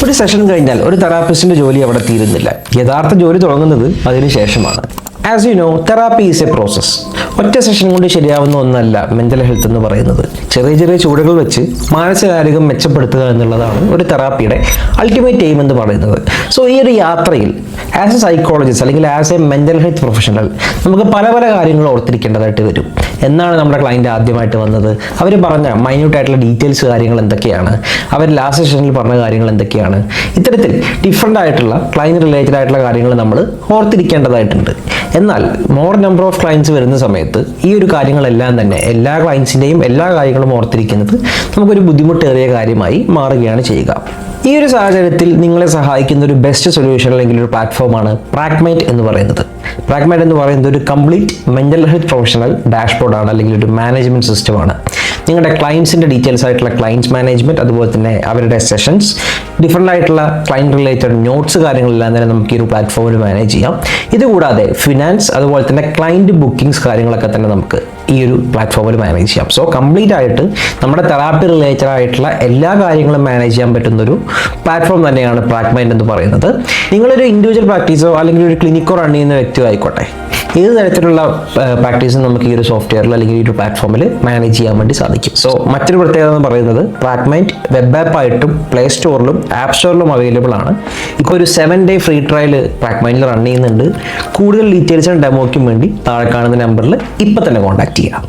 ഒരു സെഷൻ കഴിഞ്ഞാൽ ഒരു തെറാപ്പിസ്റ്റിന്റെ ജോലി അവിടെ തീരുന്നില്ല. യഥാർത്ഥ ജോലി തുടങ്ങുന്നത് അതിനുശേഷമാണ്. As you know, therapy is A process. ഒറ്റ സെഷൻ കൊണ്ട് ശരിയാവുന്ന ഒന്നല്ല മെന്റൽ ഹെൽത്ത് എന്ന് പറയുന്നത്. ചെറിയ ചെറിയ ചുവടുകൾ വെച്ച് മാനസികാരോഗ്യം മെച്ചപ്പെടുത്തുക എന്നുള്ളതാണ് ഒരു തെറാപ്പിയുടെ അൾട്ടിമേറ്റ് എയിം എന്ന് പറയുന്നത്. സോ ഈ ഒരു യാത്രയിൽ ആസ് എ സൈക്കോളജിസ്റ്റ് അല്ലെങ്കിൽ as A mental health professional നമുക്ക് പല പല കാര്യങ്ങൾ ഓർത്തിരിക്കേണ്ടതായിട്ട് വരും. എന്നാണ് നമ്മുടെ ക്ലയൻറ്റ് ആദ്യമായിട്ട് വന്നത്, അവർ പറഞ്ഞ മൈന്യൂട്ടായിട്ടുള്ള ഡീറ്റെയിൽസ് കാര്യങ്ങൾ എന്തൊക്കെയാണ്, അവർ ലാസ്റ്റ് സെഷനിൽ പറഞ്ഞ കാര്യങ്ങൾ എന്തൊക്കെയാണ്, ഇത്തരത്തിൽ ഡിഫറെൻ്റ് ആയിട്ടുള്ള ക്ലയൻറ്റ് റിലേറ്റഡ് ആയിട്ടുള്ള കാര്യങ്ങൾ നമ്മൾ ഓർത്തിരിക്കേണ്ടതായിട്ടുണ്ട്. എന്നാൽ മോർ നമ്പർ ഓഫ് ക്ലയൻറ്റ്സ് വരുന്ന സമയത്ത് ഈ ഒരു കാര്യങ്ങളെല്ലാം തന്നെ എല്ലാ ക്ലയൻസിൻ്റെയും എല്ലാ കാര്യങ്ങളും ഓർത്തിരിക്കുന്നത് നമുക്കൊരു ബുദ്ധിമുട്ടേറിയ കാര്യമായി മാറുകയാണ് ചെയ്യുക. ഈ ഒരു സാഹചര്യത്തിൽ നിങ്ങളെ സഹായിക്കുന്ന ഒരു ബെസ്റ്റ് സൊല്യൂഷൻ അല്ലെങ്കിൽ ഒരു പ്ലാറ്റ്ഫോമാണ് പ്രാഗ്മേറ്റ് എന്ന് പറയുന്നത്. പ്രാഗ്മേറ്റ് എന്ന് പറയുന്നത് ഒരു കംപ്ലീറ്റ് മെൻ്റൽ ഹെൽത്ത് പ്രൊഫഷണൽ ഡാഷ്ബോർഡാണ്, അല്ലെങ്കിൽ ഒരു മാനേജ്മെൻറ്റ് സിസ്റ്റമാണ്. നിങ്ങളുടെ ക്ലയൻസിൻ്റെ ഡീറ്റെയിൽസ് ആയിട്ടുള്ള ക്ലയൻസ് മാനേജ്മെൻറ്റ്, അതുപോലെ തന്നെ അവരുടെ സെഷൻസ്, ഡിഫറെൻ്റ് ആയിട്ടുള്ള ക്ലയൻറ്റ് റിലേറ്റഡ് നോട്ട്സ് കാര്യങ്ങളെല്ലാം തന്നെ നമുക്ക് ഈ ഒരു പ്ലാറ്റ്ഫോമിൽ മാനേജ് ചെയ്യാം. ഇതുകൂടാതെ ഫിനാൻസ്, അതുപോലെ തന്നെ ക്ലയൻറ്റ് ബുക്കിംഗ്സ് കാര്യങ്ങളൊക്കെ തന്നെ നമുക്ക് ഈ ഒരു പ്ലാറ്റ്ഫോമിൽ മാനേജ് ചെയ്യാം. സോ കംപ്ലീറ്റ് ആയിട്ട് നമ്മുടെ തെറാപ്പി റിലേറ്റഡ് ആയിട്ടുള്ള എല്ലാ കാര്യങ്ങളും മാനേജ് ചെയ്യാൻ പറ്റുന്ന ഒരു പ്ലാറ്റ്ഫോം തന്നെയാണ് പ്രാഗ്മേറ്റ് എന്ന് പറയുന്നത്. നിങ്ങളൊരു ഇൻഡിവിജ്വൽ പ്രാക്ടീസോ അല്ലെങ്കിൽ ഒരു ക്ലിനിക്കോ റൺ ചെയ്യുന്ന വ്യക്തി ആയിക്കോട്ടെ, ഏത് തരത്തിലുള്ള പ്രാക്ടീസും നമുക്ക് ഈ ഒരു സോഫ്റ്റ്വെയറിൽ അല്ലെങ്കിൽ ഈ ഒരു പ്ലാറ്റ്ഫോമിൽ മാനേജ് ചെയ്യാൻ വേണ്ടി സാധിക്കും. സോ മറ്റൊരു പ്രത്യേകത എന്ന് പറയുന്നത് പ്രാഗ്മേറ്റ് വെബ് ആപ്പായിട്ടും പ്ലേ സ്റ്റോറിലും ആപ്പ് സ്റ്റോറിലും അവൈലബിൾ ആണ്. ഇപ്പോൾ ഒരു 7 day ഫ്രീ ട്രയൽ പ്രാഗ്മേറ്റിൽ റൺ ചെയ്യുന്നുണ്ട്. കൂടുതൽ ഡീറ്റെയിൽസും ഡെമോയ്ക്കും വേണ്ടി താഴെ കാണുന്ന നമ്പറിൽ ഇപ്പം തന്നെ കോൺടാക്ട് ചെയ്യാം.